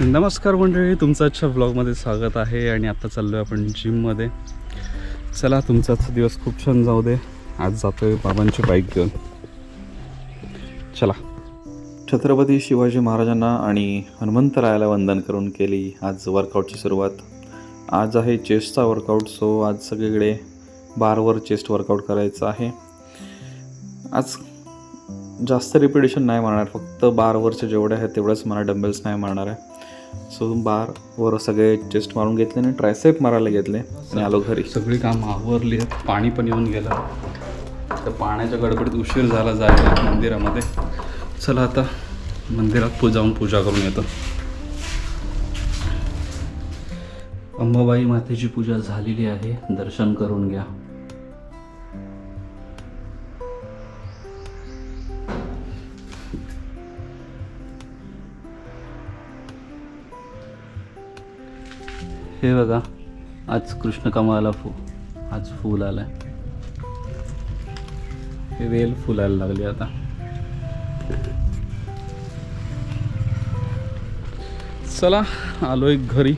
नमस्कार मंडळी, तुमचं आजच्या ब्लॉगमध्ये स्वागत आहे. आणि आता चाललो आहे आपण जिममध्ये. चला, तुमचाच दिवस खूप छान जाऊ दे. आज जातो आहे बाबांची बाईक घेऊन. चला. छत्रपती शिवाजी महाराजांना आणि हनुमंतरायाला वंदन करून केली आज वर्कआउटची सुरुवात. आज आहे चेस्टचा वर्कआउट. सो आज सगळीकडे बारवर चेस्ट वर्कआउट करायचं आहे. आज जास्त रिपिटेशन नाही मारणार, फक्त बारवरचे जेवढे आहेत तेवढंच मला डंबेल्स नाही मारणार आहे. सो बारवर सगळे चेस्ट मारून घेतले आणि ट्रायसेप मारायला घेतले आणि आलो घरी. सगळी कामं आवरली आहेत. पाणी पण येऊन गेलं, तर पाण्याच्या गडबडीत उशीर झाला जायला मंदिरामध्ये. चला आता मंदिरात जाऊन पूजा करून येतो. अंबाबाई मातेची पूजा झालेली आहे, दर्शन करून घ्या. हे बघा, आज कृष्ण कमळाला आज फूल आलंय. हे वेल फुलायला लागले आता. चला, आलोय घरी.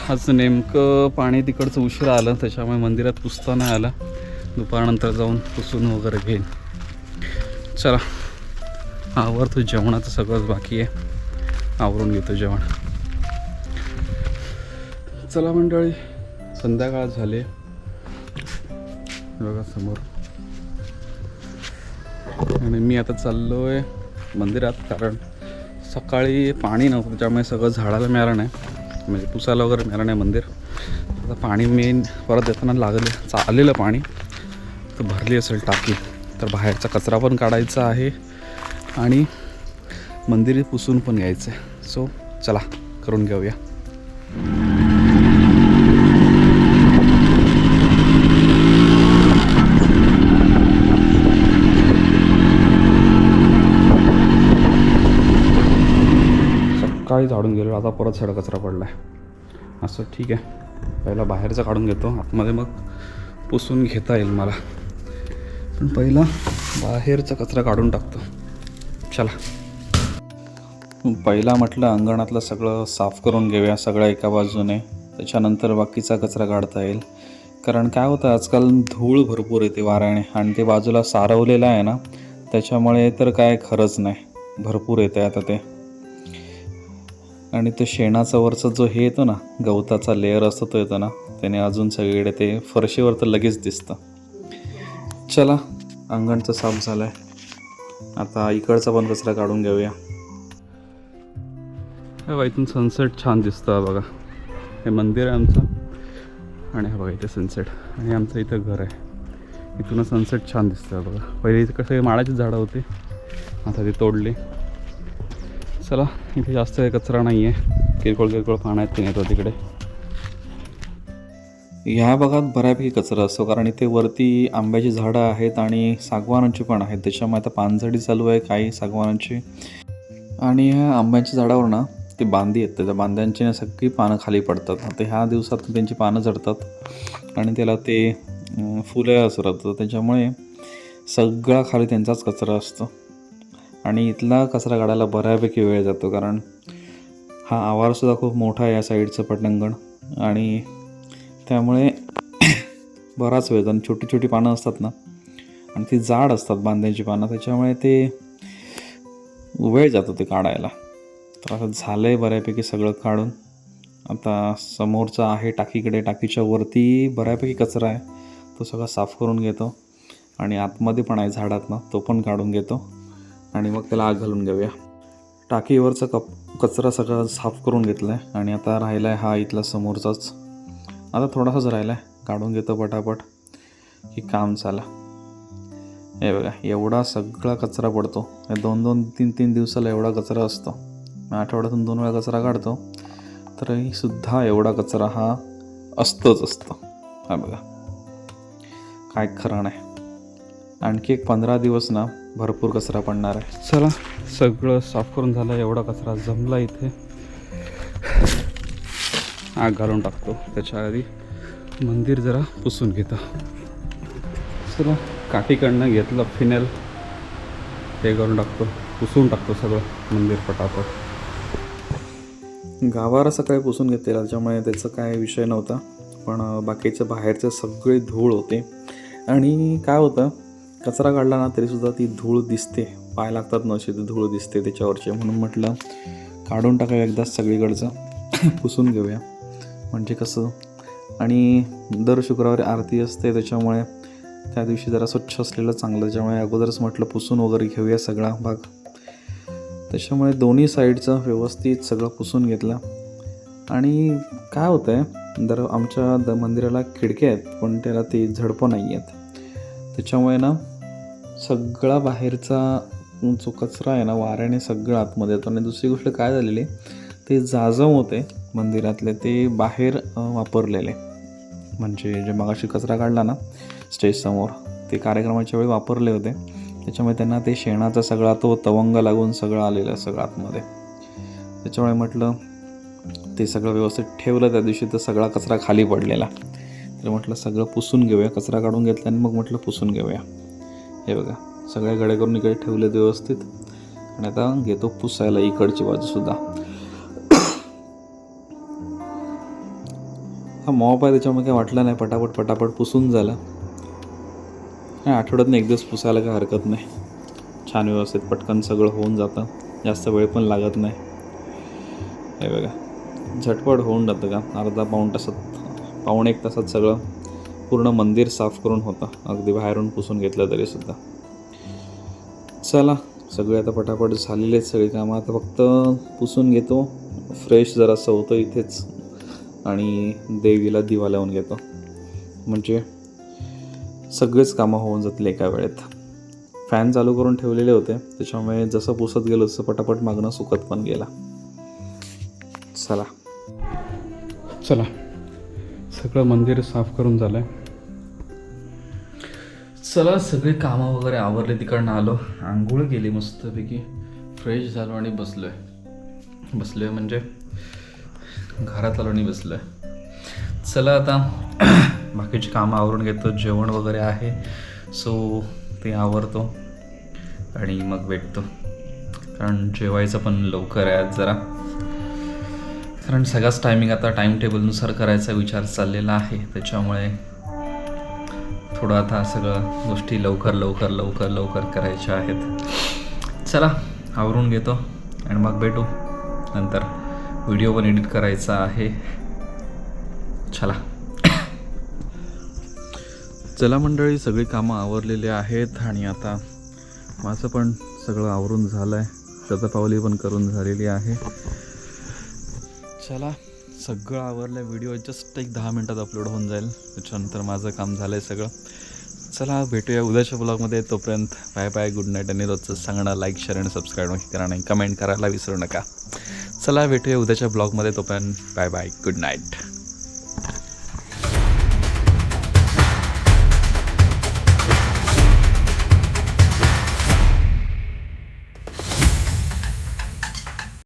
आज नेमकं पाणी तिकडचं उशीर आलं, त्याच्यामुळे मंदिरात पुसता नाही आला. दुपारनंतर जाऊन पुसून वगैरे घेईन. चला, आवरतो. जेवणाचं सगळंच बाकी आहे, आवरून घेतो जेवण. चला मंडळी, संध्याकाळ झाले बघा समोर. आणि मी आता चाललो आहे मंदिरात, कारण सकाळी पाणी नव्हतं, त्यामुळे सगळं झाडाला मिळालं नाही, म्हणजे पुसायला वगैरे मिळालं नाही मंदिर. आता पाणी मेन परत येताना आलेलं पाणी तर भरली असेल टाकी. तर बाहेरचा कचरा पण काढायचा आहे आणि मंदिर पुसून पण घ्यायचं आहे. सो चला, करून घेऊया. सकाळी झाडून गेलो, आता परत सडा कचरा पडला आहे. असं ठीक आहे, पहिला बाहेरचा काढून घेतो, आतमध्ये मग पुसून घेता येईल मला. पण पहिला बाहेरचा कचरा काढून टाकतो. चला. पहिला म्हटलं अंगणातलं सगळं साफ करून घेऊया, सगळं एका बाजूने, त्याच्यानंतर बाकीचा कचरा काढता येईल. कारण काय होतं, आजकाल धूळ भरपूर येते वाऱ्याने, आणि ते बाजूला सारवलेलं आहे ना, त्याच्यामुळे तर काय खरंच नाही, भरपूर येते आता ते. आणि तो शेणाचा वरचा जो हे येतो ना, गवताचा लेअर असतो तो येतो ना, त्याने अजून सगळीकडे ते फरशीवर तर लगेच दिसतं. चला, अंगणचं साफ झालं आहे, आता इकडचा पण कचरा काढून घेऊया. हे इथून सनसेट छान दिसतं बघा. हे मंदिर आहे आमचं, आणि हे बघा इथे सनसेट, आणि आमचं इथं घर आहे. इथून सनसेट छान दिसतं बघा. पहिले इथं कसं माळाची झाडं होती, आता ती तोडली. चला, इथे जास्त कचरा नाही आहे, किरकोळ पाण्यात ते येतो तिकडे. ह्या भागात बऱ्यापैकी कचरा असतो, कारण इथे वरती आंब्याची झाडं आहेत आणि सागवानांची पण आहेत, त्याच्यामुळे आता पानझडी चालू आहे काही सागवानांची. आणि ह्या आंब्याच्या झाडावर ना ते बांधी आहेत, त्या बांध्यांची ना सगळी पानं खाली पडतात. आता ह्या दिवसात त्यांची पानं झडतात आणि त्याला ते फुलं असं राहतं, त्याच्यामुळे सगळा खाली त्यांचाच कचरा असतो. आणि इथला कचरा काढायला बऱ्यापैकी वेळ जातो, कारण हा आवारसुद्धा खूप मोठा आहे या साईडचं पटांगण, आणि त्यामुळे बराच वेळ. आणि छोटी छोटी पानं असतात ना, आणि ती जाड असतात बांध्यांची पानं, त्याच्यामुळे ते वेळ जातो ते काढायला. तर असं झालं आहे बऱ्यापैकी सगळं काढून. आता समोरचं आहे टाकीकडे, टाकीच्या वरती बऱ्यापैकी कचरा आहे, तो सगळा साफ करून घेतो. आणि आतमध्ये पण आहे झाडात ना, तो पण काढून घेतो आणि मग त्याला आग घालून घेऊया. टाकीवरचा कचरा सगळा साफ करून घेतला आहे, आणि आता राहिला आहे हा इथला समोरचाच. आता थोडासाच राहिला आहे, काढून घेतो पटापट की काम झालं. हे बघा, एवढा सगळा कचरा पडतो. 2-2, 3-3 दिवसाला एवढा कचरा असतो. आठवड्यातून 2 वेळा कचरा काढतो, तरीसुद्धा एवढा कचरा हा असतो. हा बघा, काय खरं नाही. आणखी एक 15 दिवस ना भरपूर कचरा पडणार आहे. चला, सगळं साफ करून झालं. एवढा कचरा जमला इथे, आग घालून टाकतो. त्याच्या आधी मंदिर जरा पुसून घेतो. चला, काठीकडनं घेतलं फिनेल, हे करून टाकतो, पुसून टाकतो सगळं मंदिर पटापट. गाभारा सकाळी पुसून घेतलेला त्याच्यामुळे त्याचा काय विषय नव्हता. पण बाकीच्या बाहेरचे सगळे धूळ होते. आणि काय होतं, कचरा काढला ना तरीसुद्धा ती धूळ दिसते, पाय लागतात न अशी ती धूळ दिसते त्याच्यावरची. म्हणून म्हटलं काढून टाकावं एकदाच सगळीकडचं पुसून घेऊया म्हणजे कसं. आणि दर शुक्रवारी आरती असते त्याच्यामुळे त्या दिवशी जरा स्वच्छ असलेलं चांगलं, त्याच्यामुळे अगोदरच म्हटलं पुसून वगैरे घेऊया सगळा भाग. त्याच्यामुळे दोन्ही साईडचं व्यवस्थित सगळं पुसून घेतलं. आणि काय होतं आहे, आमच्या मंदिराला खिडक्या आहेत पण त्याला ते झडपं नाही आहेत. त्याच्यामुळे ना सगळा बाहेरचा जो कचरा आहे ना वाऱ्याने सगळं आतमध्ये येतो. आणि दुसरी गोष्ट काय झालेली, ते जाजम होते मंदिरातले ते बाहेर वापरलेले, म्हणजे जे मगाशी कचरा काढला ना स्टेजसमोर ते कार्यक्रमाच्या वेळी वापरले होते. त्याच्यामुळे त्यांना ते शेणाचा सगळा तो तवंग लागून सगळं आलेलं सगळं आतमध्ये. त्याच्यामुळे म्हटलं ते सगळं व्यवस्थित ठेवलं त्या दिवशी, तर सगळा कचरा खाली पडलेला. तर म्हटलं सगळं पुसून घेऊया, कचरा काढून घेतला आणि मग म्हटलं पुसून घेऊया. हे बघा सगळे गडे करून इकडे ठेवले व्यवस्थित. आणि आता घेतो पुसायला इकडची बाजूसुद्धा. हा मॉप आहे त्याच्यामुळे काही वाटलं नाही, पटापट पुसून झालं. आठवड्यातनं एक दिवस पुसायला काही हरकत नाही, छान व्यवस्थित पटकन सगळं होऊन जातं, जास्त वेळ पण लागत नाही. हे बघा झटपट होऊन जातं का, अर्धा पाऊण एक तासात सगळं पूर्ण मंदिर साफ करून होतं, अगदी बाहेरून पुसून घेतलं तरीसुद्धा. चला सगळे आता पटापट झालेले आहेत सगळी कामं. आता फक्त पुसून घेतो, फ्रेश जरासं होतं इथेच, आणि देवीला दिवा लावून घेतो म्हणजे सगळेच कामं होऊन जातील एका वेळेत. फॅन चालू करून ठेवलेले होते त्याच्यामुळे जसं पुसत गेलो तसं पटापट मागणं सुकत पण गेला. चला सगळं मंदिर साफ करून झालं आहे. चला सगळे कामं वगैरे आवरले, तिकडनं आलो, आंघोळ केली मस्तपैकी, फ्रेश झालो आणि बसलोय म्हणजे घरात आलो आणि बसलोय. चला आता बाकीची कामं आवरून घेतो, जेवण वगैरे आहे सो ते आवरतो आणि मग भेटतो, कारण जेवायचं पण लवकर आहे आज जरा, कारण सगळाच टायमिंग आता टाईम टेबलनुसार करायचा विचार चाललेला आहे. त्याच्यामुळे थोडं आता सगळं गोष्टी लवकर करायच्या आहेत. चला आवरून घेतो आणि मग भेटू नंतर. व्हिडिओ पण एडिट करायचा आहे. चला मंडळी सगळी कामं आवरलेली आहेत आणि आता माझं पण सगळं आवरून झालं आहे, शतपावली पण करून झालेली आहे. चला सगळं आवरलं, व्हिडिओ जस्ट एक 10 मिनटात अपलोड होऊन जाईल, त्याच्यानंतर माझं काम झालं आहे सगळं. चला भेटूया उद्याच्या ब्लॉगमध्ये, तोपर्यंत बाय, गुड नाईट. आणि रोजचं सांगणं लाईक शेअर आणि सबस्क्राईब नक्की करा आणि कमेंट करायला विसरू नका. चला भेटूया उद्याच्या ब्लॉगमध्ये, तोपर्यंत बाय, गुड नाईट.